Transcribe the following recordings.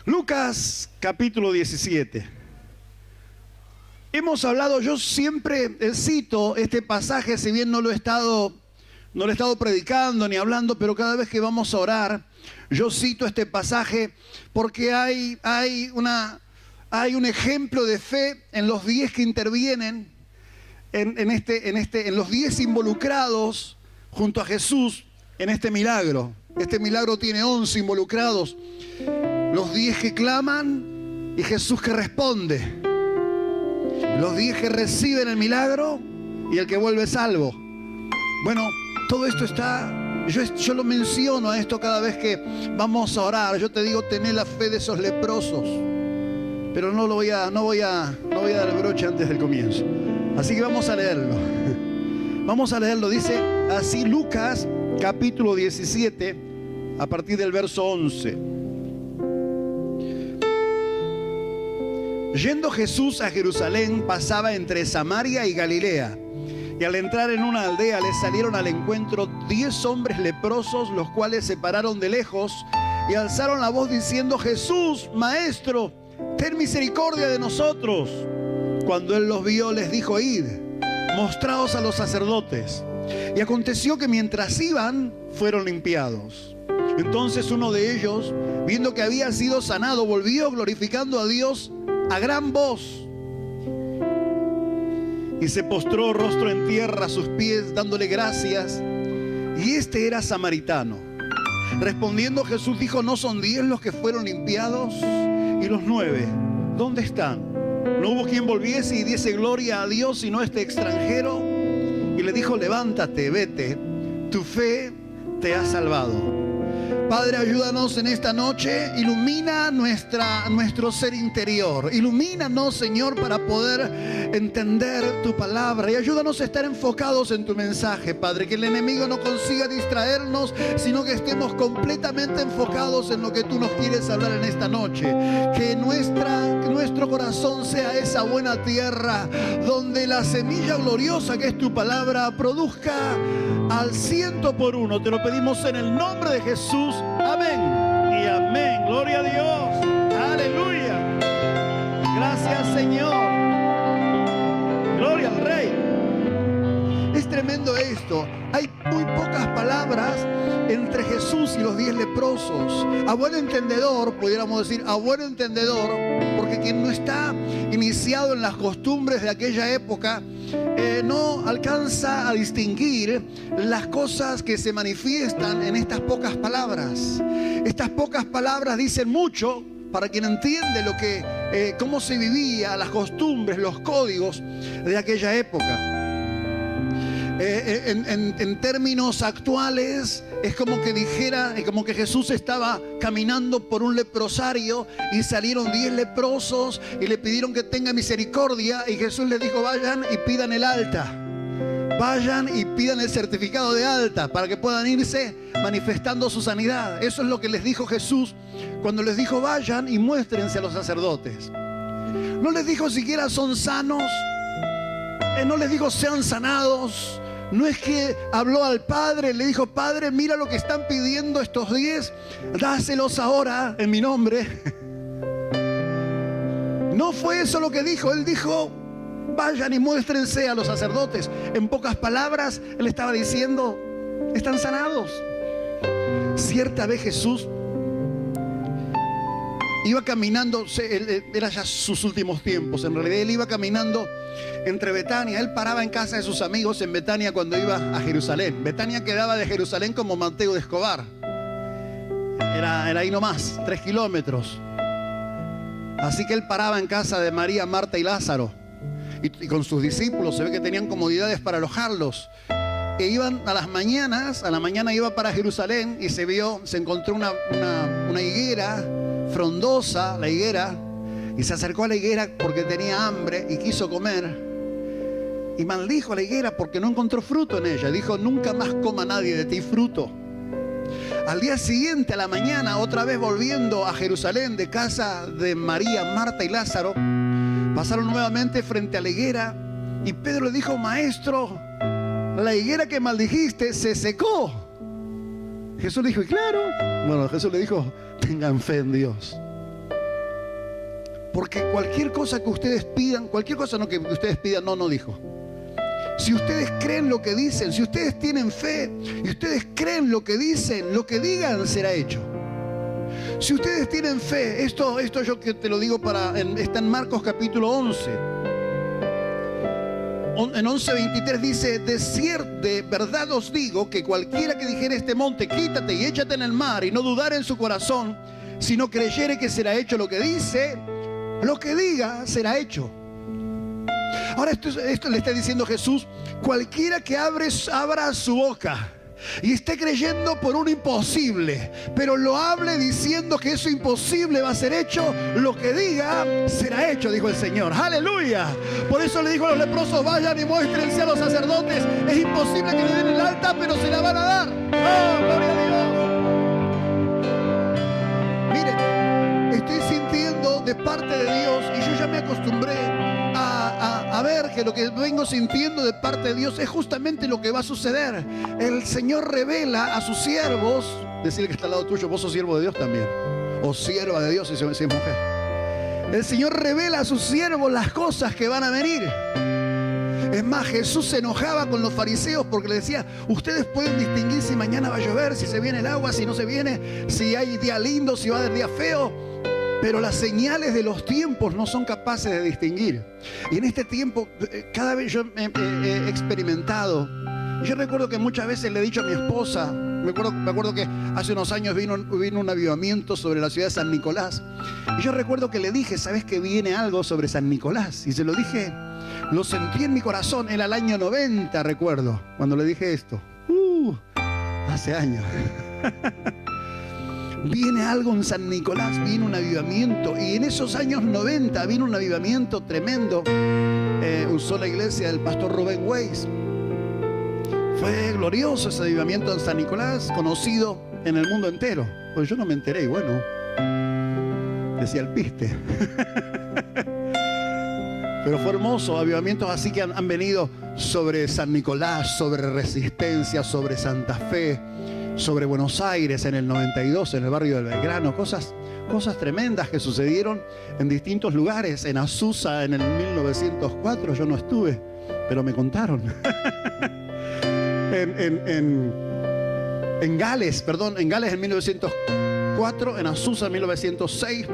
Lucas capítulo 17. Hemos hablado, yo siempre cito este pasaje, si bien no lo he estado predicando ni hablando, pero cada vez que vamos a orar, yo cito este pasaje porque hay un ejemplo de fe en los 10 que intervienen, en los 10 involucrados junto a Jesús en este milagro. Este milagro tiene 11 involucrados, los 10 que claman y Jesús que responde, los 10 que reciben el milagro y el que vuelve salvo. Bueno, todo esto está, yo lo menciono a esto cada vez que vamos a orar. Yo te digo, tené la fe de esos leprosos, pero no voy a dar el broche antes del comienzo. Así que vamos a leerlo. Vamos a leerlo, dice así Lucas capítulo 17, a partir del verso 11. Yendo Jesús a Jerusalén, pasaba entre Samaria y Galilea. Y al entrar en una aldea le salieron al encuentro 10 hombres leprosos, los cuales se pararon de lejos y alzaron la voz diciendo: Jesús, Maestro, ten misericordia de nosotros. Cuando él los vio, les dijo: Id, mostraos a los sacerdotes. Y aconteció que mientras iban, fueron limpiados. Entonces uno de ellos, viendo que había sido sanado, volvió glorificando a Dios a gran voz. Y se postró rostro en tierra a sus pies, dándole gracias. Y este era samaritano. Respondiendo Jesús dijo: ¿no son 10 los que fueron limpiados? ¿Y los 9? ¿Dónde están? No hubo quien volviese y diese gloria a Dios, sino este extranjero. Y le dijo: levántate, vete, tu fe te ha salvado. Padre, ayúdanos en esta noche, ilumina nuestro ser interior, ilumínanos, Señor, para poder entender tu palabra, y ayúdanos a estar enfocados en tu mensaje, Padre, que el enemigo no consiga distraernos, sino que estemos completamente enfocados en lo que tú nos quieres hablar en esta noche, que nuestro corazón sea esa buena tierra, donde la semilla gloriosa que es tu palabra produzca al 100%. Te lo pedimos en el nombre de Jesús. Amén y amén. Gloria a Dios. Aleluya. Gracias, Señor. Gloria al Rey. Es tremendo esto. Hay muy pocas palabras entre Jesús y los 10 leprosos. A buen entendedor, pudiéramos decir, a buen entendedor, porque quien no está iniciado en las costumbres de aquella época no alcanza a distinguir las cosas que se manifiestan en estas pocas palabras. Estas pocas palabras dicen mucho para quien entiende cómo se vivía, las costumbres, los códigos de aquella época. En términos actuales, es como que Jesús estaba caminando por un leprosario y salieron 10 leprosos y le pidieron que tenga misericordia, y Jesús les dijo: vayan y pidan el alta, vayan y pidan el certificado de alta para que puedan irse manifestando su sanidad. Eso es lo que les dijo Jesús cuando les dijo: vayan y muéstrense a los sacerdotes. No les dijo siquiera son sanos, no les dijo sean sanados. No es que habló al Padre, le dijo: Padre, mira lo que están pidiendo estos 10, dáselos ahora en mi nombre. No fue eso lo que dijo. Él dijo: vayan y muéstrense a los sacerdotes. En pocas palabras, él estaba diciendo: están sanados. Cierta vez Jesús iba caminando, era ya sus últimos tiempos, en realidad él iba caminando entre Betania. Él paraba en casa de sus amigos en Betania cuando iba a Jerusalén. Betania quedaba de Jerusalén como Mateo de Escobar. Era ahí nomás, 3 kilómetros. Así que él paraba en casa de María, Marta y Lázaro. Y con sus discípulos se ve que tenían comodidades para alojarlos. E iban a la mañana iba para Jerusalén y se encontró una higuera frondosa, la higuera, y se acercó a la higuera porque tenía hambre y quiso comer, y maldijo a la higuera porque no encontró fruto en ella. Dijo: nunca más coma nadie de ti fruto. Al día siguiente, a la mañana, otra vez volviendo a Jerusalén de casa de María, Marta y Lázaro, pasaron nuevamente frente a la higuera, y Pedro le dijo: Maestro, la higuera que maldijiste se secó. Jesús le dijo: y claro. Bueno, Jesús le dijo: tengan fe en Dios. Porque cualquier cosa que ustedes pidan, cualquier cosa no que ustedes pidan, no dijo. Si ustedes creen lo que dicen, si ustedes tienen fe y ustedes creen lo que dicen, lo que digan será hecho. Si ustedes tienen fe, esto yo que te lo digo está en Marcos capítulo 11. En 11:23 dice: de verdad os digo que cualquiera que dijere este monte, quítate y échate en el mar, y no dudare en su corazón, sino creyere que será hecho lo que dice, lo que diga será hecho. Ahora esto le está diciendo Jesús: cualquiera que abra su boca y esté creyendo por un imposible, pero lo hable diciendo que eso imposible va a ser hecho, lo que diga será hecho, dijo el Señor. ¡Aleluya! Por eso le dijo a los leprosos: vayan y muéstrense a los sacerdotes. Es imposible que le den el alta, pero se la van a dar. ¡Oh, gloria a Dios! Miren, estoy sintiendo de parte de Dios, y yo ya me acostumbré a ver que lo que vengo sintiendo de parte de Dios es justamente lo que va a suceder. El Señor revela a sus siervos, decirle que está al lado tuyo: vos sos siervo de Dios también, o sierva de Dios si es mujer. El Señor revela a sus siervos las cosas que van a venir. Es más, Jesús se enojaba con los fariseos porque le decía: ustedes pueden distinguir si mañana va a llover, si se viene el agua, si no se viene, si hay día lindo, si va a haber día feo, pero las señales de los tiempos no son capaces de distinguir. Y en este tiempo, cada vez yo he experimentado. Yo recuerdo que muchas veces le he dicho a mi esposa, me acuerdo que hace unos años vino un avivamiento sobre la ciudad de San Nicolás. Y yo recuerdo que le dije: ¿sabes que viene algo sobre San Nicolás? Y se lo dije, lo sentí en mi corazón. Era el año 90, recuerdo, cuando le dije esto. Hace años. Viene algo en San Nicolás, viene un avivamiento. Y en esos años 90 vino un avivamiento tremendo. Usó la iglesia del pastor Rubén Weiss. Fue glorioso ese avivamiento en San Nicolás, conocido en el mundo entero. Pues yo no me enteré, y bueno, decía el piste. Pero fue hermoso, avivamientos así que han venido sobre San Nicolás, sobre Resistencia, sobre Santa Fe, sobre Buenos Aires en el 92, en el barrio del Belgrano. Cosas tremendas que sucedieron en distintos lugares. En Azusa en el 1904, yo no estuve, pero me contaron. en Gales en 1904, en Azusa en 1906.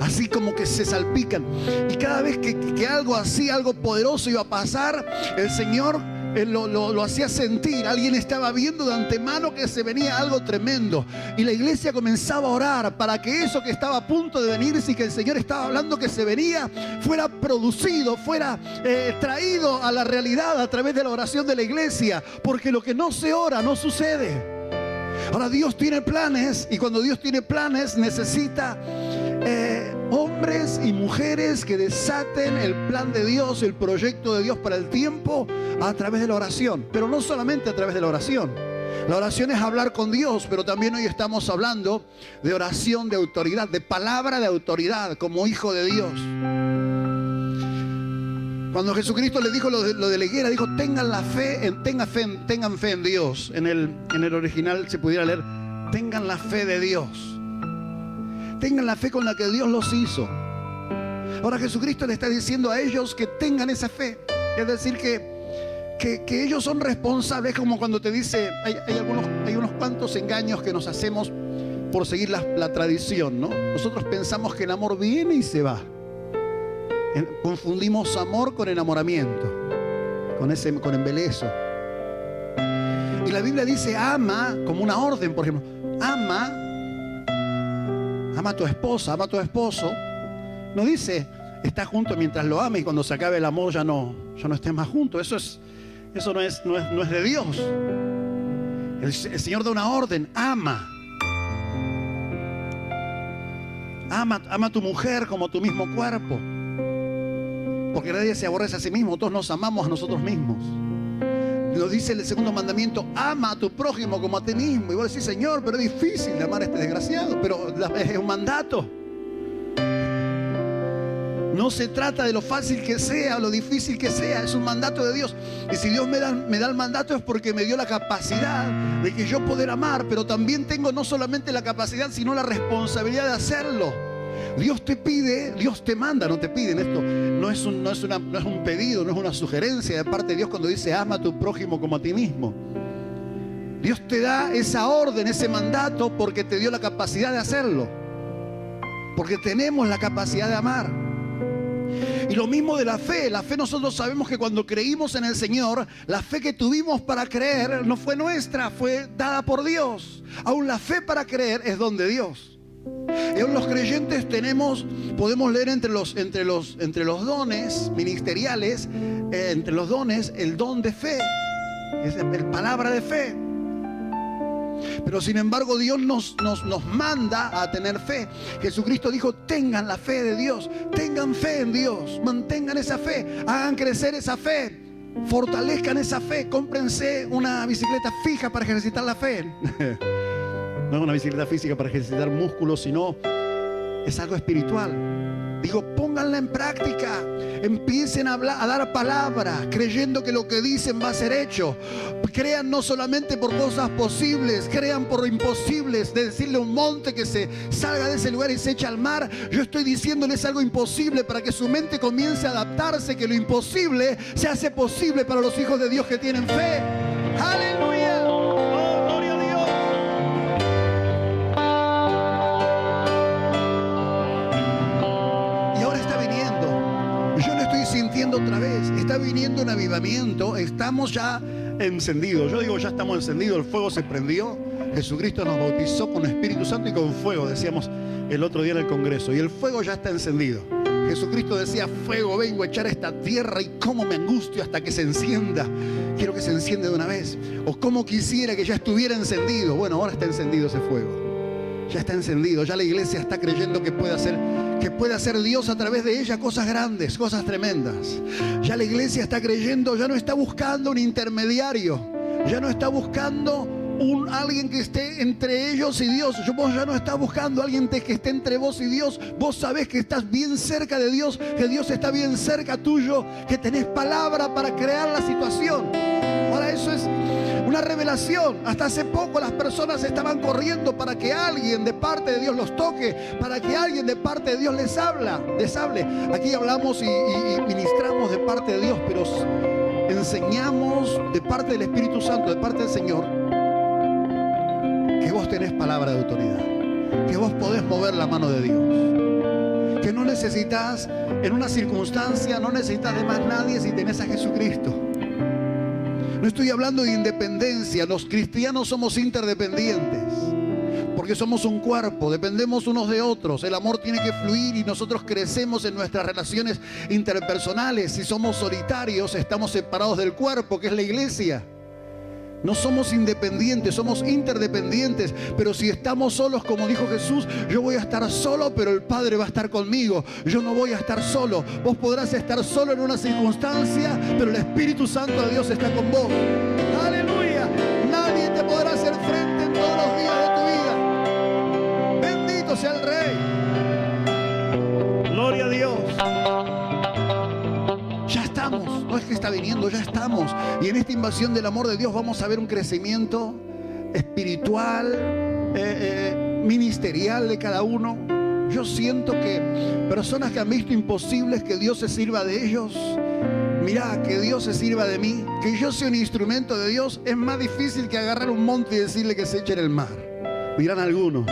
Así como que se salpican. Y cada vez que algo así, algo poderoso iba a pasar, el Señor lo hacía sentir. Alguien estaba viendo de antemano que se venía algo tremendo. Y la iglesia comenzaba a orar para que eso que estaba a punto de venirse y que el Señor estaba hablando que se venía, fuera producido, fuera traído a la realidad a través de la oración de la iglesia. Porque lo que no se ora no sucede. Ahora, Dios tiene planes, y cuando Dios tiene planes necesita hombres y mujeres que desaten el plan de Dios, el proyecto de Dios para el tiempo a través de la oración. Pero no solamente a través de la oración. La oración es hablar con Dios, pero también hoy estamos hablando de oración de autoridad, de palabra de autoridad como hijo de Dios. Cuando Jesucristo le dijo lo de la higuera, dijo: tengan fe en Dios. En el original se pudiera leer: tengan la fe de Dios. Tengan la fe con la que Dios los hizo. Ahora Jesucristo le está diciendo a ellos que tengan esa fe. Es decir, que ellos son responsables, como cuando te dice, hay unos cuantos engaños que nos hacemos por seguir la tradición, ¿no? Nosotros pensamos que el amor viene y se va. Confundimos amor con enamoramiento, con embelezo. Y la Biblia dice: ama, como una orden, por ejemplo. Ama a tu esposa, ama a tu esposo. No dice: está junto mientras lo ames, y cuando se acabe el amor ya no estés más juntos. Eso no es de Dios. El Señor da una orden: ama a tu mujer como tu mismo cuerpo. Porque nadie se aborrece a sí mismo, todos nos amamos a nosotros mismos. Nos dice el segundo mandamiento: ama a tu prójimo como a ti mismo. Y vos decís: Señor, pero es difícil de amar a este desgraciado. Pero es un mandato. No se trata de lo fácil que sea o lo difícil que sea, es un mandato de Dios. Y si Dios me da el mandato, es porque me dio la capacidad de que yo poder amar, pero también tengo no solamente la capacidad, sino la responsabilidad de hacerlo. Dios te pide, Dios te manda, no te piden esto. No es un pedido, no es una sugerencia de parte de Dios cuando dice ama a tu prójimo como a ti mismo. Dios te da esa orden, ese mandato porque te dio la capacidad de hacerlo. Porque tenemos la capacidad de amar. Y lo mismo de la fe. La fe, nosotros sabemos que cuando creímos en el Señor, la fe que tuvimos para creer no fue nuestra, fue dada por Dios. Aún la fe para creer es don de Dios. Y aún los creyentes podemos leer entre los dones ministeriales, entre los dones, el don de fe, es la palabra de fe. Pero sin embargo Dios nos manda a tener fe. Jesucristo dijo: tengan la fe de Dios, tengan fe en Dios, mantengan esa fe, hagan crecer esa fe, fortalezcan esa fe, cómprense una bicicleta fija para ejercitar la fe. No es una bicicleta física para ejercitar músculos, sino es algo espiritual. Digo, pónganla en práctica. Empiecen a dar palabra, creyendo que lo que dicen va a ser hecho. Crean no solamente por cosas posibles, crean por imposibles. De decirle a un monte que se salga de ese lugar y se eche al mar, yo estoy diciéndoles algo imposible para que su mente comience a adaptarse, que lo imposible se hace posible para los hijos de Dios que tienen fe. ¡Aleluya! ¡Oh, gloria a Dios! Y ahora está viniendo. Yo lo estoy sintiendo otra vez. Está viniendo un avivamiento. Estamos ya encendidos. Yo digo, ya estamos encendidos. El fuego se prendió. Jesucristo nos bautizó con Espíritu Santo y con fuego, decíamos el otro día en el Congreso. Y el fuego ya está encendido. Jesucristo decía: fuego vengo a echar a esta tierra, y cómo me angustio hasta que se encienda. Quiero que se encienda de una vez. O cómo quisiera que ya estuviera encendido. Bueno, ahora está encendido ese fuego. Ya está encendido. Ya la iglesia está creyendo que puede hacer Dios a través de ella cosas grandes, cosas tremendas. Ya la iglesia está creyendo, ya no está buscando un intermediario, ya no está buscando alguien que esté entre ellos y Dios. Vos ya no estás buscando a alguien que esté entre vos y Dios. Vos sabés que estás bien cerca de Dios, que Dios está bien cerca tuyo, que tenés palabra para crear la situación. Ahora eso es una revelación. Hasta hace poco las personas estaban corriendo para que alguien de parte de Dios los toque, para que alguien de parte de Dios les hable. Aquí hablamos y ministramos de parte de Dios, pero enseñamos de parte del Espíritu Santo, de parte del Señor, que vos tenés palabra de autoridad, que vos podés mover la mano de Dios, que no necesitas en una circunstancia, no necesitas de más nadie si tenés a Jesucristo. No estoy hablando de independencia. Los cristianos somos interdependientes, porque somos un cuerpo, dependemos unos de otros. El amor tiene que fluir y nosotros crecemos en nuestras relaciones interpersonales. Si somos solitarios, estamos separados del cuerpo, que es la iglesia. No somos independientes, somos interdependientes. Pero si estamos solos, como dijo Jesús, yo voy a estar solo, pero el Padre va a estar conmigo. Yo no voy a estar solo. Vos podrás estar solo en una circunstancia, pero el Espíritu Santo de Dios está con vos. ¡Aleluya! Nadie te podrá hacer frente en todos los días de tu vida. Bendito sea el Rey. Gloria a Dios. Ya estamos, no es que está viniendo, ya estamos. Y en esta invasión del amor de Dios vamos a ver un crecimiento espiritual, ministerial de cada uno. Yo siento que personas que han visto imposibles, que Dios se sirva de ellos. Mirá, que Dios se sirva de mí, que yo sea un instrumento de Dios, es más difícil que agarrar un monte y decirle que se eche en el mar. Dirán algunos.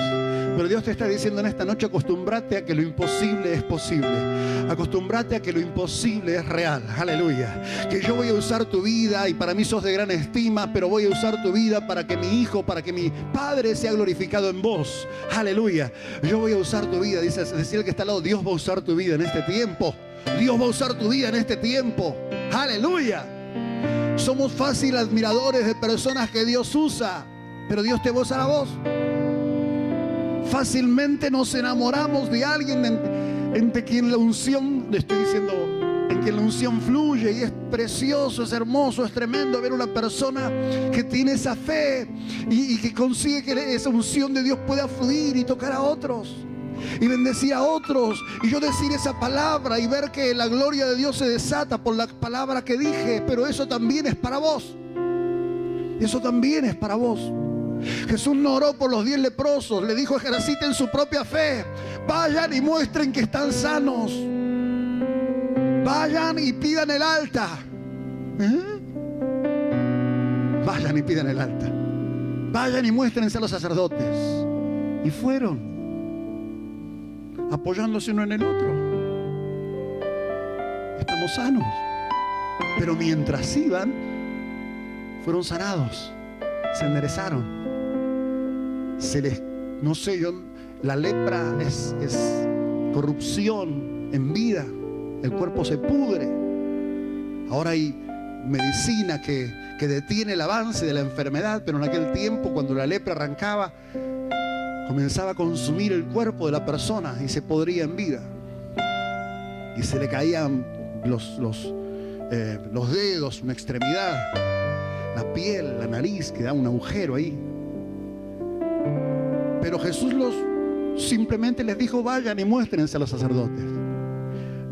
Pero Dios te está diciendo en esta noche: acostúmbrate a que lo imposible es posible. Acostúmbrate a que lo imposible es real. Aleluya. Que yo voy a usar tu vida, y para mí sos de gran estima, pero voy a usar tu vida para que mi hijo, para que mi Padre sea glorificado en vos. Aleluya. Yo voy a usar tu vida. Dice el que está al lado: Dios va a usar tu vida en este tiempo. Dios va a usar tu vida en este tiempo. Aleluya. Somos fácil admiradores de personas que Dios usa, pero Dios te va a usar a vos. Fácilmente nos enamoramos de alguien entre quien la unción, le estoy diciendo, en quien la unción fluye, y es precioso, es hermoso, es tremendo ver una persona que tiene esa fe y que consigue que esa unción de Dios pueda fluir y tocar a otros y bendecir a otros, y yo decir esa palabra y ver que la gloria de Dios se desata por la palabra que dije. Pero eso también es para vos. Eso también es para vos. Jesús no oró por los 10 leprosos, le dijo: ejerciten su propia fe, vayan y muestren que están sanos, vayan y pidan el alta. Vayan y pidan el alta, vayan y muéstrense a los sacerdotes. Y fueron, apoyándose uno en el otro. Estamos sanos. Pero mientras iban, fueron sanados, se enderezaron. No sé, la lepra es corrupción en vida, el cuerpo se pudre. Ahora hay medicina que detiene el avance de la enfermedad, pero en aquel tiempo, cuando la lepra arrancaba, comenzaba a consumir el cuerpo de la persona y se podría en vida. Y se le caían los dedos, una extremidad, la piel, la nariz, quedaba un agujero ahí. Pero Jesús simplemente les dijo: vayan y muéstrense a los sacerdotes.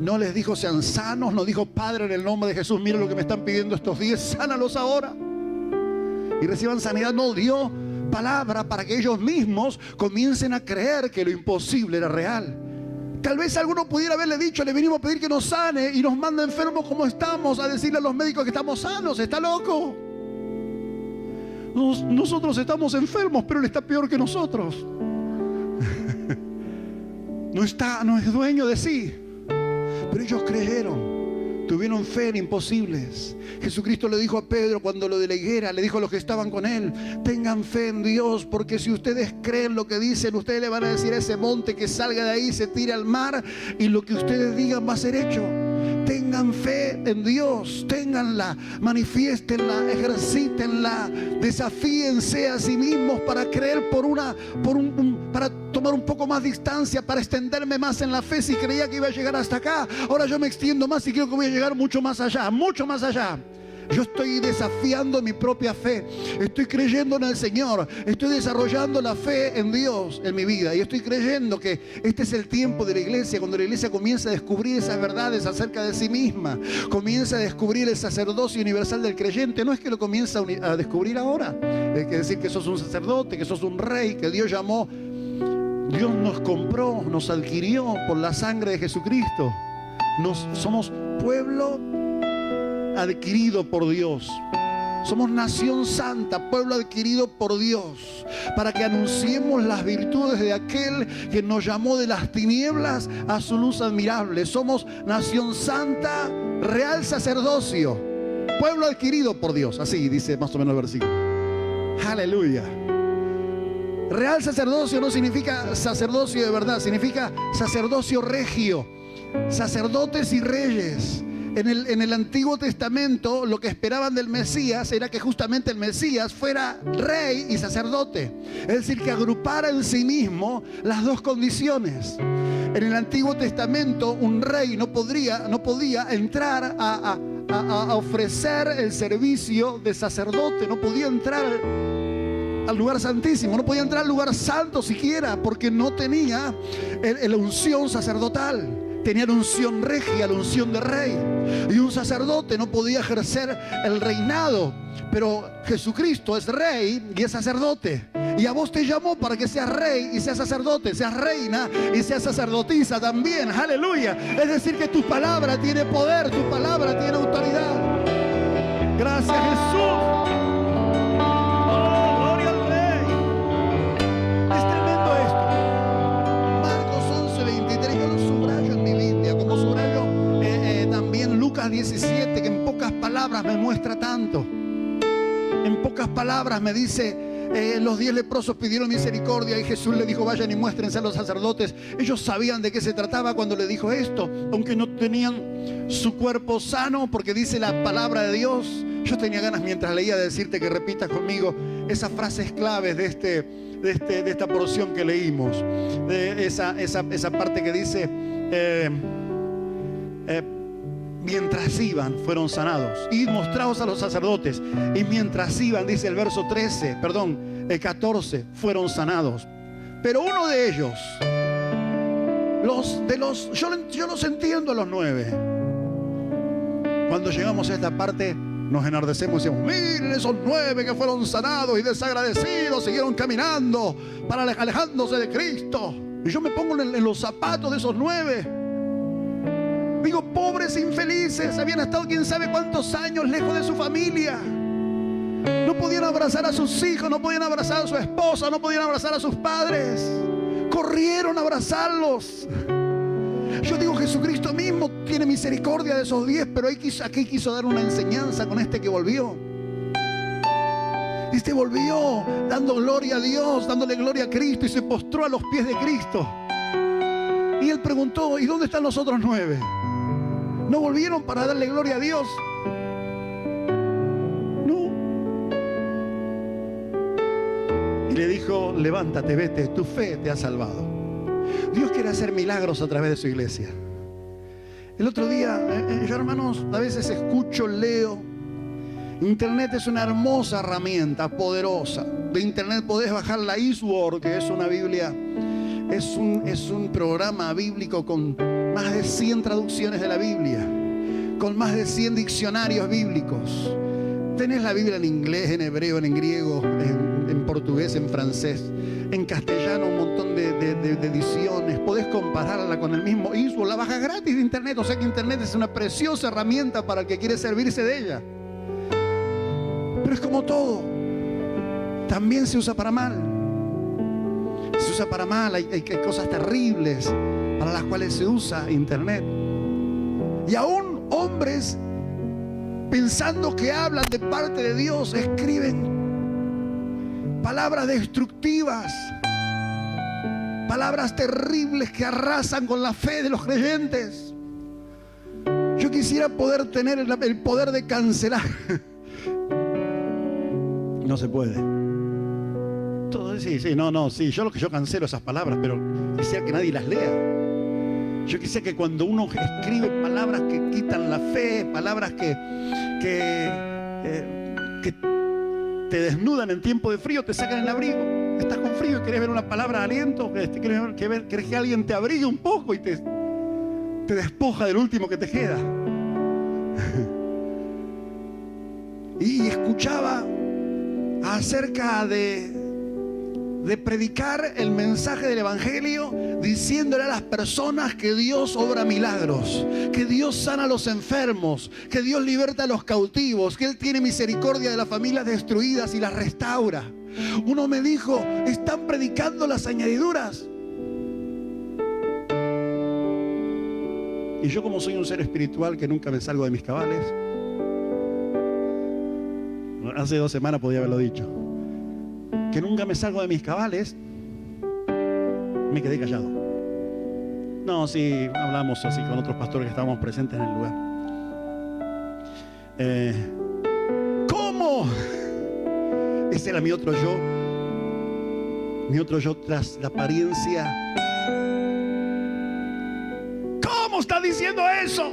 No les dijo: sean sanos. No dijo: Padre, en el nombre de Jesús, miren lo que me están pidiendo estos días, sánalos ahora y reciban sanidad. No, dio palabra para que ellos mismos comiencen a creer que lo imposible era real. Tal vez alguno pudiera haberle dicho: le venimos a pedir que nos sane y nos manda enfermos como estamos, a decirle a los médicos que estamos sanos. Está loco. Nosotros estamos enfermos, pero él está peor que nosotros. No es dueño de sí. Pero ellos creyeron, tuvieron fe en imposibles. Jesucristo le dijo a Pedro cuando lo de la higuera, le dijo a los que estaban con él: tengan fe en Dios, porque si ustedes creen lo que dicen, ustedes le van a decir a ese monte que salga de ahí, se tire al mar, y lo que ustedes digan va a ser hecho. Tengan fe en Dios, ténganla, manifiéstenla, ejercítenla, desafíense a sí mismos para creer para tomar un poco más distancia, para extenderme más en la fe. Si creía que iba a llegar hasta acá, ahora yo me extiendo más y creo que voy a llegar mucho más allá, mucho más allá. Yo estoy desafiando mi propia fe, estoy creyendo en el Señor, estoy desarrollando la fe en Dios en mi vida, y estoy creyendo que este es el tiempo de la iglesia, cuando la iglesia comienza a descubrir esas verdades acerca de sí misma, comienza a descubrir el sacerdocio universal del creyente. No es que lo comienza a descubrir ahora, es decir que sos un sacerdote, que sos un rey, que Dios llamó. Dios nos compró, nos adquirió por la sangre de Jesucristo. Somos pueblo adquirido por Dios. Somos nación santa, pueblo adquirido por Dios, para que anunciemos las virtudes de aquel que nos llamó de las tinieblas a su luz admirable. Somos nación santa, real sacerdocio, pueblo adquirido por Dios. Así dice más o menos el versículo. Aleluya. Real sacerdocio no significa sacerdocio de verdad, significa sacerdocio regio, sacerdotes y reyes. En el Antiguo Testamento lo que esperaban del Mesías era que justamente el Mesías fuera rey y sacerdote, es decir, que agrupara en sí mismo las dos condiciones. En el Antiguo Testamento un rey no podía entrar a ofrecer el servicio de sacerdote, no podía entrar al lugar santísimo, no podía entrar al lugar santo siquiera, porque no tenía la unción sacerdotal. Tenía la unción regia, la unción de rey. Y un sacerdote no podía ejercer el reinado. Pero Jesucristo es rey y es sacerdote. Y a vos te llamó para que seas rey y seas sacerdote, seas reina y seas sacerdotisa también. Aleluya. Es decir, que tu palabra tiene poder, tu palabra tiene autoridad. Gracias, Jesús. Oh, gloria al Rey. Es tremendo esto. Marcos 11:23, yo lo subrayo en mi Biblia, como subrayo también Lucas 17, que en pocas palabras me muestra tanto. En pocas palabras me dice, los 10 leprosos pidieron misericordia y Jesús le dijo: vayan y muéstrense a los sacerdotes. Ellos sabían de qué se trataba cuando le dijo esto, aunque no tenían su cuerpo sano, porque dice la palabra de Dios. Yo tenía ganas, mientras leía, de decirte que repitas conmigo esas frases claves de esta porción que leímos, de esa parte que dice mientras iban fueron sanados. Id, mostraos a los sacerdotes. Y mientras iban, dice el verso 14, fueron sanados. Pero uno de ellos, yo los entiendo a los 9. Cuando llegamos a esta parte, nos enardecemos y decimos: miren esos 9 que fueron sanados y desagradecidos, siguieron caminando para alejándose de Cristo. Y yo me pongo en los zapatos de esos 9. Digo, pobres infelices, habían estado quién sabe cuántos años lejos de su familia. No podían abrazar a sus hijos, no podían abrazar a su esposa, no podían abrazar a sus padres. Corrieron a abrazarlos. Yo digo, Jesucristo mismo tiene misericordia de esos 10, pero aquí quiso dar una enseñanza con este que volvió. Este volvió dando gloria a Dios, dándole gloria a Cristo, y se postró a los pies de Cristo. Y él preguntó: ¿y dónde están los otros 9? ¿No volvieron para darle gloria a Dios? No. Y le dijo: levántate, vete, tu fe te ha salvado. Dios quiere hacer milagros a través de su iglesia. El otro día, yo, hermanos, a veces escucho, leo. Internet es una hermosa herramienta, poderosa. De Internet podés bajar la Eastword, que es una Biblia, es un programa bíblico con más de 100 traducciones de la Biblia, con más de 100 diccionarios bíblicos. Tenés la Biblia en inglés, en hebreo, en griego, en portugués, en francés, en castellano, un montón de ediciones. Podés compararla con el mismo Eastword. La bajas gratis de Internet. O sea que Internet es una preciosa herramienta para el que quiere servirse de ella. Pero es como todo, también se usa para mal. Se usa para mal, hay cosas terribles para las cuales se usa Internet. Y aún hombres, pensando que hablan de parte de Dios, escriben palabras destructivas, palabras terribles que arrasan con la fe de los creyentes. Yo quisiera poder tener el poder de cancelar. No se puede. Todo, sí, yo cancelo esas palabras, pero quisiera que nadie las lea. Yo quisiera que cuando uno escribe palabras que quitan la fe, palabras que te desnudan en tiempo de frío, te sacan el abrigo. Estás con frío y querés ver una palabra de aliento, querés que alguien te abrigue un poco y te despoja del último que te queda. Y escuchaba acerca de predicar el mensaje del Evangelio, diciéndole a las personas que Dios obra milagros, que Dios sana a los enfermos, que Dios liberta a los cautivos, que Él tiene misericordia de las familias destruidas y las restaura. Uno me dijo: están predicando las añadiduras. Y yo, como soy un ser espiritual que nunca me salgo de mis cabales, hace 2 semanas podía haberlo dicho, que nunca me salgo de mis cabales, me quedé callado. No, sí, hablamos así con otros pastores que estábamos presentes en el lugar. ¿Cómo? Ese era mi otro yo tras la apariencia. ¿Cómo está diciendo eso?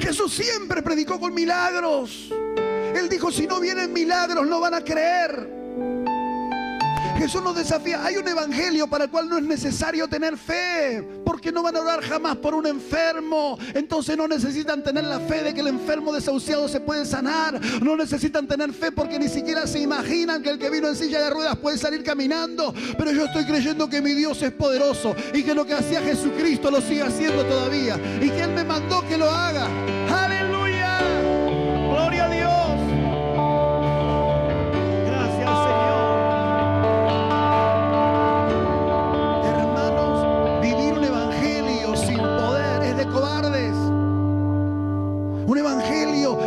Jesús siempre predicó con milagros. Él dijo: si no vienen milagros, no van a creer. Jesús nos desafía. Hay un evangelio para el cual no es necesario tener fe, porque no van a orar jamás por un enfermo. Entonces no necesitan tener la fe de que el enfermo desahuciado se puede sanar. No necesitan tener fe porque ni siquiera se imaginan que el que vino en silla de ruedas puede salir caminando. Pero yo estoy creyendo que mi Dios es poderoso y que lo que hacía Jesucristo lo sigue haciendo todavía, y que Él me mandó que lo haga. ¡Aleluya! ¡Gloria a Dios!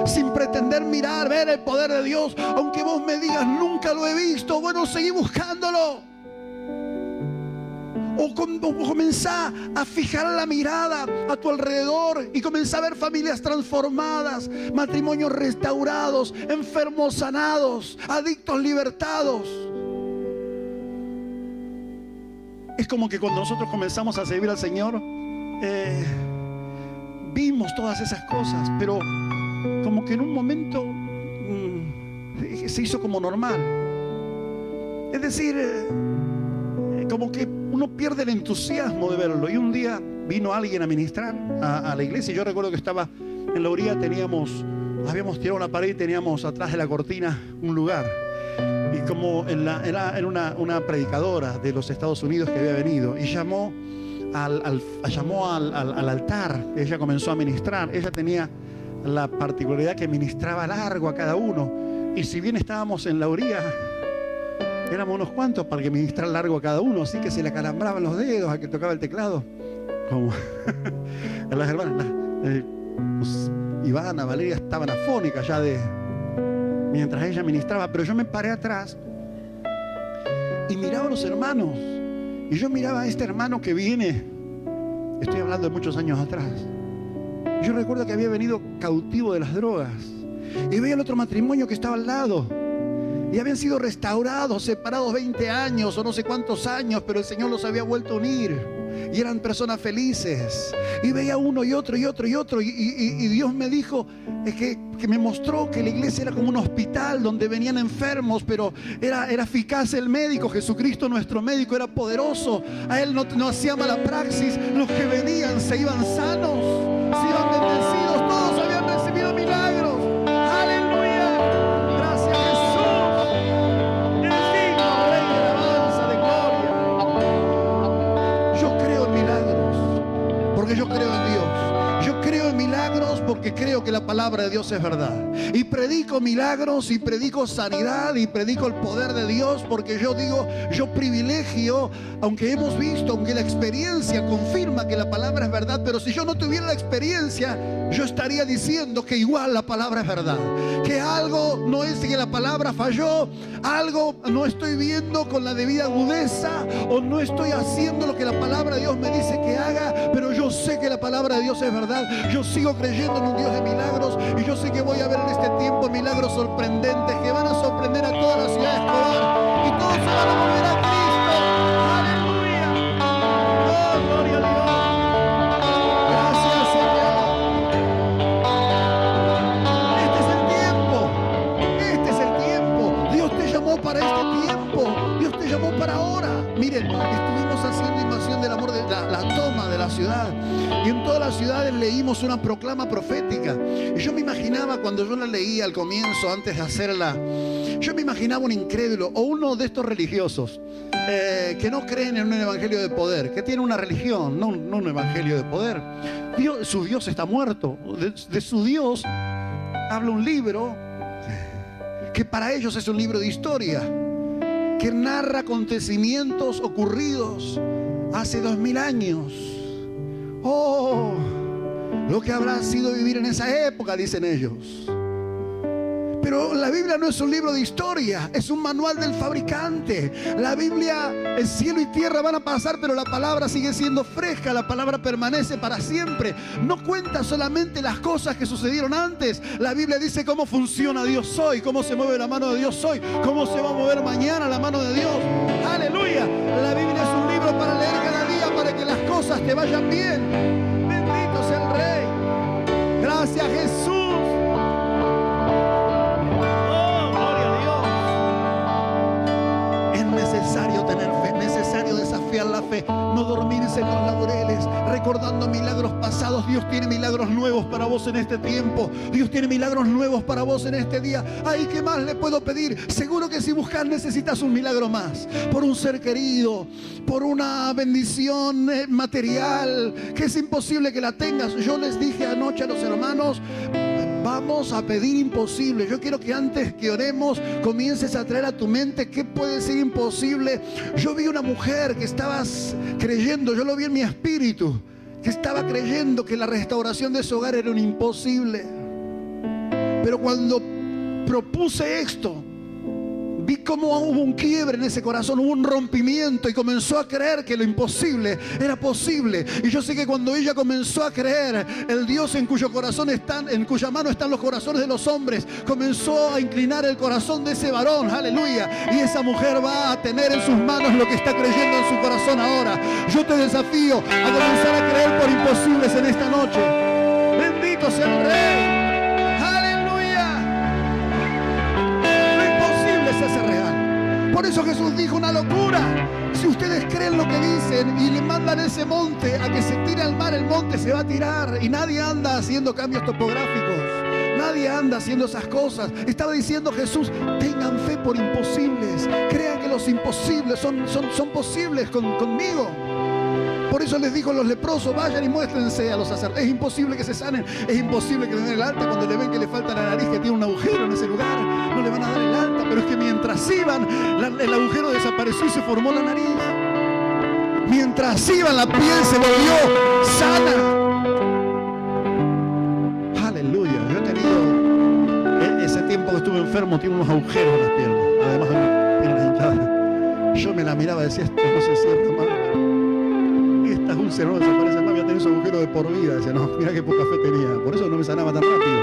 Sin pretender mirar, ver el poder de Dios, aunque vos me digas: nunca lo he visto. Bueno, seguí buscándolo. O comenzá a fijar la mirada a tu alrededor y comenzá a ver familias transformadas, matrimonios restaurados, enfermos sanados, adictos libertados. Es como que cuando nosotros comenzamos a servir al Señor, vimos todas esas cosas, pero como que en un momento se hizo como normal. Es decir, como que uno pierde el entusiasmo de verlo. Y un día vino alguien a ministrar a la iglesia, y yo recuerdo que estaba en la orilla, teníamos habíamos tirado una pared y teníamos atrás de la cortina un lugar. Y como era una predicadora de los Estados Unidos que había venido y llamó al altar. Ella comenzó a ministrar. Ella tenía la particularidad que ministraba largo a cada uno. Y si bien estábamos en la orilla, éramos unos cuantos para que ministrar largo a cada uno. Así que se le acalambraban los dedos a que tocaba el teclado. Como las hermanas, Ivana, Valeria estaban afónicas ya mientras ella ministraba. Pero yo me paré atrás y miraba a los hermanos. Y yo miraba a este hermano que viene, estoy hablando de muchos años atrás. Yo recuerdo que había venido cautivo de las drogas. Y veía el otro matrimonio que estaba al lado. Y habían sido restaurados, separados 20 años o no sé cuántos años, pero el Señor los había vuelto a unir. Y eran personas felices. Y veía uno y otro y otro y otro. Y Dios me dijo, que me mostró que la iglesia era como un hospital donde venían enfermos, pero era eficaz el médico. Jesucristo, nuestro médico, era poderoso. A Él no hacía mala praxis. Los que venían se iban sanos, se iban bendecidos. Todos habían recibido milagros. ¡Aleluya! Gracias, Jesús. Eres digno, Rey de alabanza, de gloria. Yo creo en milagros porque yo creo en Dios. Yo creo en milagros porque creo que la palabra de Dios es verdad. Y predico milagros y predico sanidad y predico el poder de Dios, porque yo digo, yo privilegio, aunque hemos visto, aunque la experiencia confirma que la palabra es verdad, pero si yo no tuviera la experiencia, yo estaría diciendo que igual la palabra es verdad. Que algo no es que la palabra falló, algo no estoy viendo con la debida agudeza, o no estoy haciendo lo que la palabra de Dios me dice que haga, pero yo sé que la palabra de Dios es verdad. Yo sigo creyendo en un Dios de milagros y yo sé que voy a ver en este tiempo milagros sorprendentes que van a sorprender a toda la ciudad de Escobar y todos se van a volver a Cristo. ¡Aleluya! ¡Oh, gloria a Dios! Gracias, Señor. Este es el tiempo. Dios te llamó para este tiempo. Dios te llamó para ahora. Miren, estuvimos haciendo invasión del amor, de la toma de la ciudad. Y en todas las ciudades leímos una proclama profética. Y yo me imaginaba, cuando yo la leía al comienzo, antes de hacerla, yo me imaginaba un incrédulo o uno de estos religiosos que no creen en un evangelio de poder, que tiene una religión, no un evangelio de poder. Su Dios está muerto. De su Dios habla un libro que para ellos es un libro de historia, que narra acontecimientos ocurridos hace 2000 años. Oh, lo que habrá sido vivir en esa época, dicen ellos. Pero la Biblia no es un libro de historia, es un manual del fabricante. La Biblia, el cielo y tierra van a pasar, pero la palabra sigue siendo fresca, la palabra permanece para siempre. No cuenta solamente las cosas que sucedieron antes. La Biblia dice cómo funciona Dios hoy, cómo se mueve la mano de Dios hoy, cómo se va a mover mañana la mano de Dios. ¡Aleluya! La Biblia es un libro para leer cada día, para que las cosas te vayan bien. Bendito sea el Rey. Gracias, Jesús. Necesario tener fe, necesario desafiar la fe, no dormirse en los laureles, recordando milagros pasados. Dios tiene milagros nuevos para vos en este tiempo. Dios tiene milagros nuevos para vos en este día. Ay, ¿qué más le puedo pedir? Seguro que si buscas necesitas un milagro más, por un ser querido, por una bendición material, que es imposible que la tengas. Yo les dije anoche a los hermanos, vamos a pedir imposible. Yo quiero que antes que oremos comiences a traer a tu mente qué puede ser imposible. Yo vi una mujer que estaba creyendo, yo lo vi en mi espíritu, que estaba creyendo que la restauración de su hogar era un imposible. Pero cuando propuse esto, vi cómo hubo un quiebre en ese corazón, hubo un rompimiento y comenzó a creer que lo imposible era posible. Y yo sé que cuando ella comenzó a creer, el Dios en cuyo mano están los corazones de los hombres, comenzó a inclinar el corazón de ese varón, aleluya. Y esa mujer va a tener en sus manos lo que está creyendo en su corazón ahora. Yo te desafío a comenzar a creer por imposibles en esta noche. Bendito sea el Rey. Por eso Jesús dijo una locura. Si ustedes creen lo que dicen y le mandan ese monte a que se tire al mar, el monte se va a tirar. Y nadie anda haciendo cambios topográficos. nadie anda haciendo esas cosas. Estaba diciendo Jesús, tengan fe por imposibles. Crean que los imposibles son posibles conmigo. Por eso les dijo a los leprosos, vayan y muéstrense a los sacerdotes. Es imposible que se sanen, es imposible que le den el alta. Cuando le ven que le falta la nariz, que tiene un agujero en ese lugar, no le van a dar el alta. Pero es que mientras iban, el agujero desapareció y se formó la nariz. Mientras iban, la piel se volvió sana. Aleluya. Yo he tenido, ese tiempo que estuve enfermo, tiene unos agujeros en las piernas, además de mis piernas hinchadas. Yo me la miraba y decía, esto no se cierto, madre. Estas úlceras no desaparecen más, voy a tener ese agujero de por vida. Decía, no, mira qué poca fe tenía. Por eso no me sanaba tan rápido.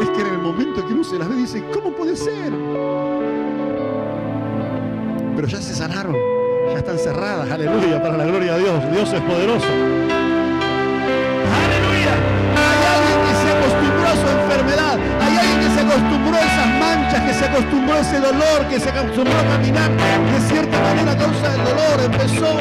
Es que en el momento que uno se las ve dice, ¿cómo puede ser? Pero ya se sanaron, ya están cerradas. Aleluya, para la gloria de Dios. Dios es poderoso. Aleluya. Hay alguien que se acostumbró a su enfermedad. Hay alguien que se acostumbró a esas manchas, que se acostumbró a ese dolor, que se acostumbró a caminar de cierta manera a causa del dolor. Empezó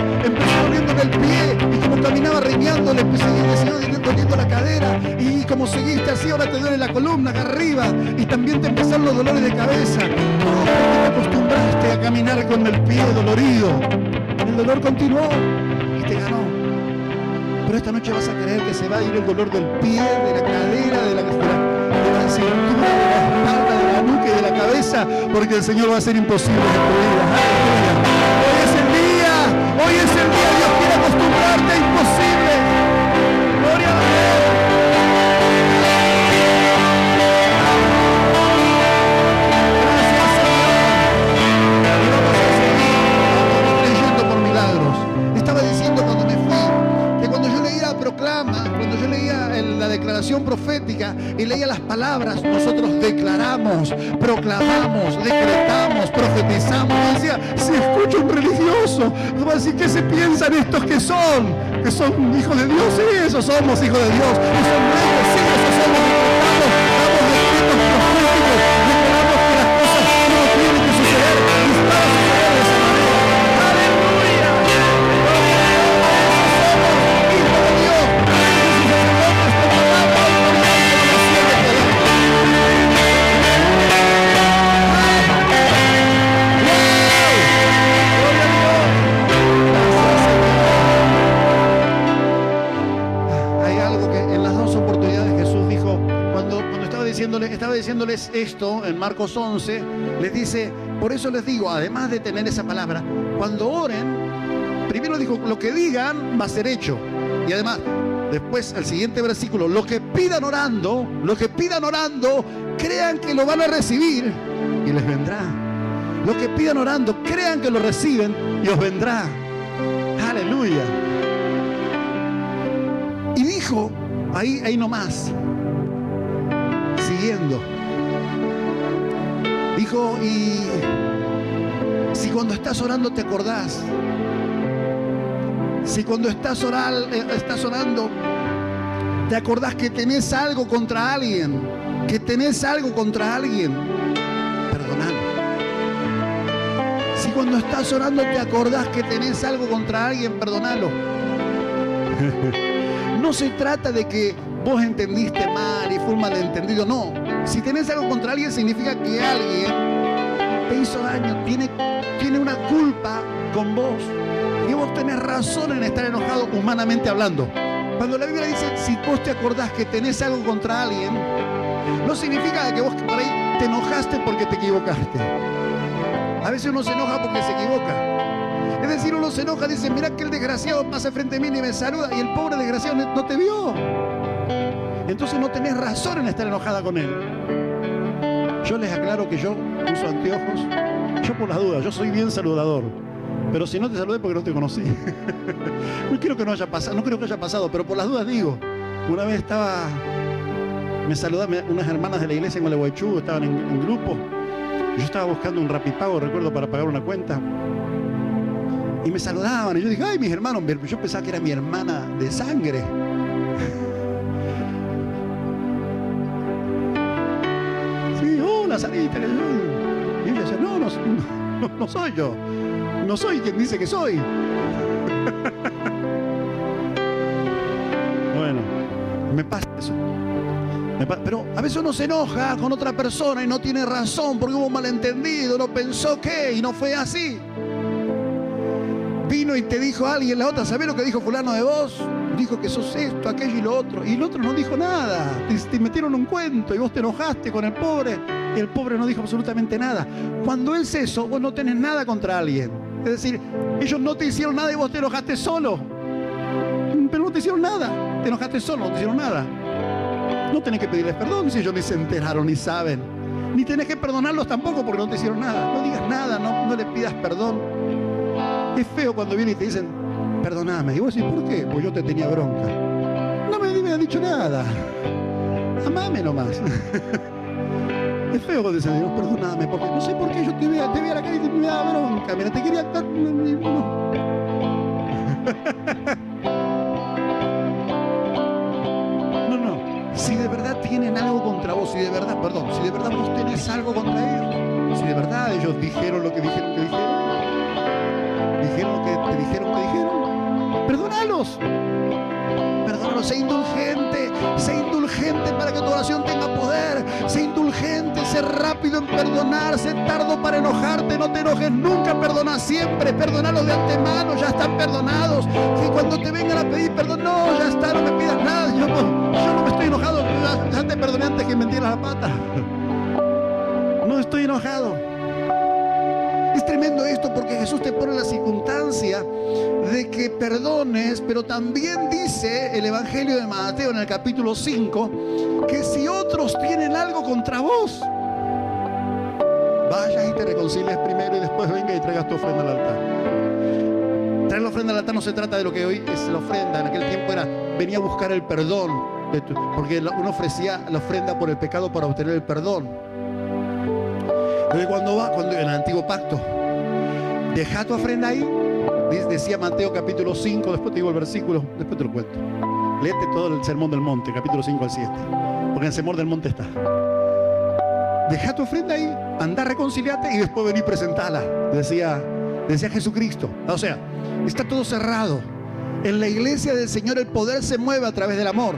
doliendo en el pie, y como caminaba riñando, le siguió doliendo la cadera, y como seguiste así, ahora te duele la columna acá arriba, y también te empezaron los dolores de cabeza. No, porque te acostumbraste a caminar con el pie dolorido. El dolor continuó y te ganó. Pero esta noche vas a creer que se va a ir el dolor del pie, de la cadera, de la cintura, de la espalda, de la nuca y de la cabeza, porque el Señor va a hacer imposible en tu vida. ¡Aleluya! Hoy es el día, Dios quiere acostumbrarte a imposible. Gloria a Dios. Gracias, Señor. Y vamos a seguir leyendo por milagros. Estaba diciendo cuando me fui, que cuando yo leía proclama, cuando yo leía la declaración profética y leía las palabras, nosotros declaramos, proclamamos, decretamos, profetizamos. Y decía, si escucho un religioso, va a decir, ¿qué se piensan estos que son hijos de Dios? Sí, esos somos hijos de Dios. Y son reyes, sí, esos somos decretados. Damos decretos proféticos, declaramos que las cosas no tienen que suceder y van a suceder de esa manera. ¡Aleluya! Somos hijos de Dios. Estaba diciéndoles esto en Marcos 11, les dice, por eso les digo, además de tener esa palabra, cuando oren, primero dijo, lo que digan va a ser hecho. Y además, después el siguiente versículo, lo que pidan orando, crean que lo van a recibir y les vendrá. Lo que pidan orando, crean que lo reciben y os vendrá. Aleluya. Y dijo, ahí nomás, siguiendo, dijo, y si cuando estás orando te acordás, si cuando estás orando te acordás que tenés algo contra alguien, perdonalo. Si cuando estás orando te acordás que tenés algo contra alguien, perdonalo. No se trata de que vos entendiste mal y fue un malentendido, no. Si tenés algo contra alguien, significa que alguien te hizo daño, tiene una culpa con vos. Y vos tenés razón en estar enojado humanamente hablando. Cuando la Biblia dice, si vos te acordás que tenés algo contra alguien, no significa que vos por ahí te enojaste porque te equivocaste. A veces uno se enoja porque se equivoca. Es decir, uno se enoja y dice, mirá que el desgraciado pasa frente a mí y me saluda, y el pobre desgraciado no te vio. Entonces no tenés razón en estar enojada con él. Yo les aclaro que yo uso anteojos. Yo por las dudas, yo soy bien saludador. Pero si no te saludé porque no te conocí. No creo que haya pasado, pero por las dudas digo. Una vez me saludaban unas hermanas de la iglesia en Gualeguaychú, estaban en grupo. Yo estaba buscando un Rapipago, recuerdo, para pagar una cuenta. Y me saludaban, y yo dije, ay, mis hermanos, yo pensaba que era mi hermana de sangre. Sí, hola, Sarita. Y ella decía, no soy yo. No soy quien dice que soy. Bueno, me pasa eso. Pero a veces uno se enoja con otra persona y no tiene razón porque hubo un malentendido, no pensó qué y no fue así. Vino y te dijo alguien, la otra, ¿sabés lo que dijo fulano de vos? Dijo que sos esto, aquello y lo otro. Y el otro no dijo nada. Te metieron un cuento y vos te enojaste con el pobre y el pobre no dijo absolutamente nada. Cuando es eso, vos no tenés nada contra alguien. Es decir, ellos no te hicieron nada y vos te enojaste solo. Pero no te hicieron nada. Te enojaste solo, no te hicieron nada. No tenés que pedirles perdón si ellos ni se enteraron ni saben. Ni tenés que perdonarlos tampoco porque no te hicieron nada. No digas nada, no le pidas perdón. Es feo cuando vienen y te dicen, perdoname. Y vos decís, ¿por qué? Pues yo te tenía bronca. No me has dicho nada. Amame nomás. Es feo cuando dicen, no, perdoname, porque no sé por qué yo te veía la cara y me daba bronca. Mira, te quería... No. Si de verdad tienen algo contra vos, si de verdad vos tenés algo contra ellos, si de verdad ellos dijeron lo que dijeron que dijeron, dijeron lo que te dijeron que dijeron, perdónalos, sé indulgente para que tu oración tenga poder, sé indulgente, sé rápido en perdonar, sé tardo para enojarte, no te enojes nunca, perdona siempre, perdonalos de antemano, ya están perdonados, que cuando te vengan a pedir perdón, no, ya está, no me pidas nada, yo no me estoy enojado, ya te perdoné antes que me metieras la pata, no estoy enojado. Es tremendo esto porque Jesús te pone la circunstancia de que perdones, pero también dice el Evangelio de Mateo en el capítulo 5 que si otros tienen algo contra vos, vayas y te reconcilies primero y después venga y traigas tu ofrenda al altar. Traer la ofrenda al altar no se trata de lo que hoy es la ofrenda. En aquel tiempo era venía a buscar el perdón, porque uno ofrecía la ofrenda por el pecado para obtener el perdón. Entonces cuando en el antiguo pacto, deja tu ofrenda ahí, decía Mateo capítulo 5, después te digo el versículo, después te lo cuento. Léete todo el sermón del monte, capítulo 5 al 7, porque en el sermón del monte está. Deja tu ofrenda ahí, anda, reconciliate y después vení y presentala, decía Jesucristo. O sea, está todo cerrado. En la iglesia del Señor el poder se mueve a través del amor.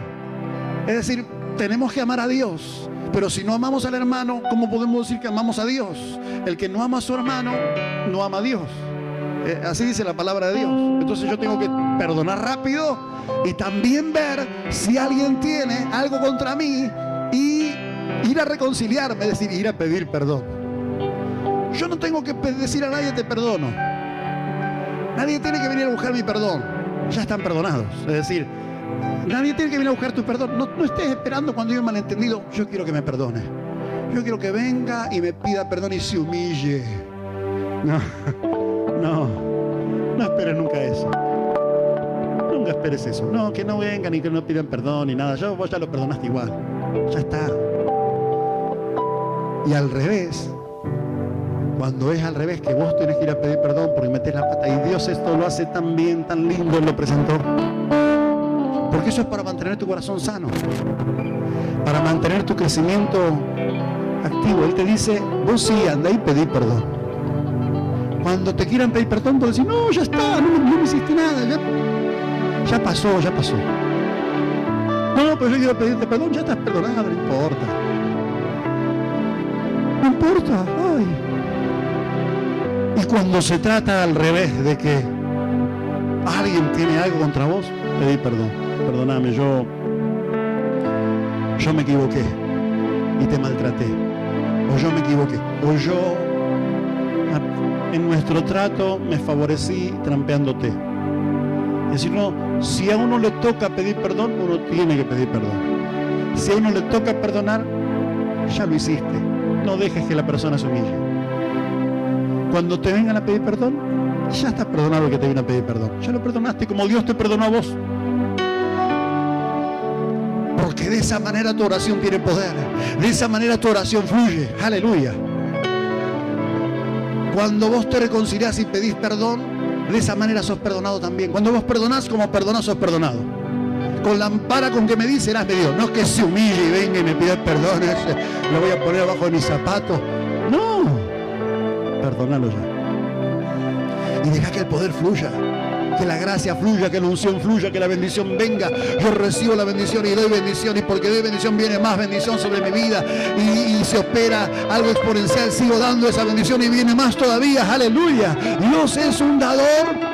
Es decir, tenemos que amar a Dios. Pero si no amamos al hermano, ¿cómo podemos decir que amamos a Dios? El que no ama a su hermano, no ama a Dios. Así dice la palabra de Dios. Entonces yo tengo que perdonar rápido y también ver si alguien tiene algo contra mí y ir a reconciliarme, es decir, ir a pedir perdón. Yo no tengo que decir a nadie te perdono. Nadie tiene que venir a buscar mi perdón. Ya están perdonados. Es decir, nadie tiene que venir a buscar tu perdón. No estés esperando cuando hay un malentendido. Yo quiero que me perdone. Yo quiero que venga y me pida perdón y se humille. No esperes nunca eso. Nunca esperes eso. No, que no vengan y que no pidan perdón ni nada. Vos ya lo perdonaste igual. Ya está. Y al revés, cuando es al revés, que vos tenés que ir a pedir perdón porque metés la pata y Dios esto lo hace tan bien, tan lindo, Él lo presentó. Porque eso es para mantener tu corazón sano, para mantener tu crecimiento activo. Él te dice, vos sí, andá y pedí perdón. Cuando te quieran pedir perdón, vos decís, no, ya está, no me hiciste nada, ya pasó. No, pero yo quiero pedirte perdón, ya estás perdonado, no importa. No importa, ay. Y cuando se trata al revés de que alguien tiene algo contra vos, pedí perdón. Perdóname, yo me equivoqué y te maltraté. O yo me equivoqué. O yo en nuestro trato me favorecí trampeándote. Es decir, no, si a uno le toca pedir perdón, uno tiene que pedir perdón. Si a uno le toca perdonar, ya lo hiciste. No dejes que la persona se humille. Cuando te vengan a pedir perdón, ya estás perdonado el que te viene a pedir perdón. Ya lo perdonaste como Dios te perdonó a vos. Porque de esa manera tu oración tiene poder. De esa manera tu oración fluye. Aleluya. Cuando vos te reconciliás y pedís perdón, de esa manera sos perdonado también. Cuando vos perdonás, como perdonás, sos perdonado. Con la ampara con que me dice, serás medido. No es que se humille y venga y me pida perdón, lo voy a poner abajo de mis zapatos. No. Perdónalo ya. Y deja que el poder fluya. Que la gracia fluya, que la unción fluya, que la bendición venga. Yo recibo la bendición y doy bendición, y porque doy bendición viene más bendición sobre mi vida y se opera algo exponencial. Sigo dando esa bendición y viene más todavía. Aleluya. Dios es un dador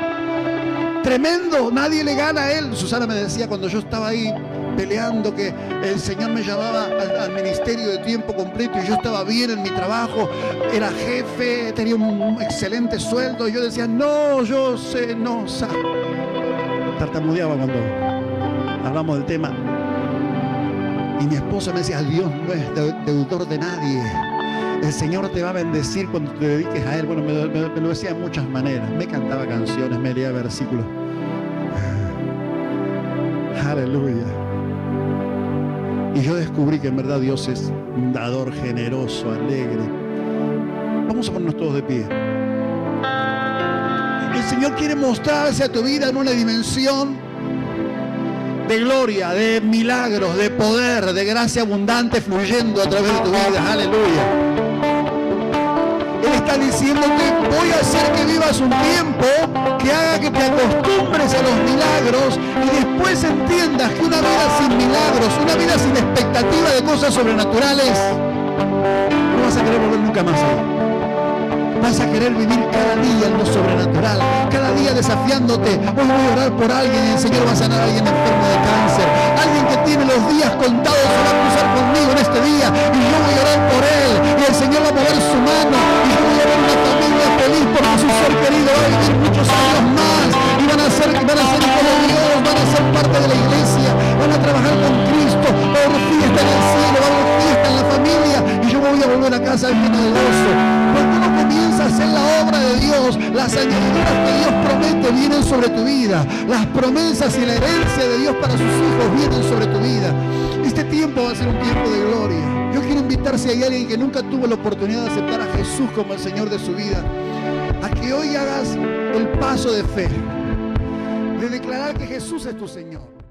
tremendo, nadie le gana a Él. Susana me decía cuando yo estaba ahí peleando que el Señor me llamaba al ministerio de tiempo completo y yo estaba bien en mi trabajo, era jefe, tenía un excelente sueldo, y yo decía, no, yo sé, no, tartamudeaba cuando hablamos del tema. Y mi esposa me decía, Dios no es deudor de nadie. El Señor te va a bendecir cuando te dediques a Él. Bueno, me lo decía de muchas maneras. Me cantaba canciones, me leía versículos. Aleluya. Y yo descubrí que en verdad Dios es un dador generoso, alegre. Vamos a ponernos todos de pie. El Señor quiere mostrarse a tu vida en una dimensión de gloria, de milagros, de poder, de gracia abundante fluyendo a través de tu vida. Aleluya. Él está diciéndote, voy a hacer que vivas un tiempo que haga que te acostumbres a los milagros y después entiendas que una vida sin milagros, una vida sin expectativa de cosas sobrenaturales, no vas a querer volver nunca más ahí. Vas a querer vivir cada día en lo sobrenatural, cada día desafiándote. Hoy voy a orar por alguien y el Señor va a sanar a alguien enfermo de cáncer. Alguien que tiene los días contados se va a cruzar conmigo en este día y yo voy a orar por él y el Señor va a mover su mano y yo voy a ver una familia feliz porque su ser querido va a vivir muchos años más y van a ser hijos de Dios, van a ser parte de la iglesia, van a trabajar con Cristo, va a haber fiesta en el cielo, va a haber fiesta en la familia y yo voy a volver a casa lleno de gozo. Cuando uno comienza a hacer la obra de Dios, las añadiduras que Dios promete vienen sobre tu vida. Las promesas y la herencia de Dios para sus hijos vienen sobre tu vida. Este tiempo va a ser un tiempo de gloria. Yo quiero invitar, si hay alguien que nunca tuvo la oportunidad de aceptar a Jesús como el Señor de su vida, a que hoy hagas el paso de fe, de declarar que Jesús es tu Señor.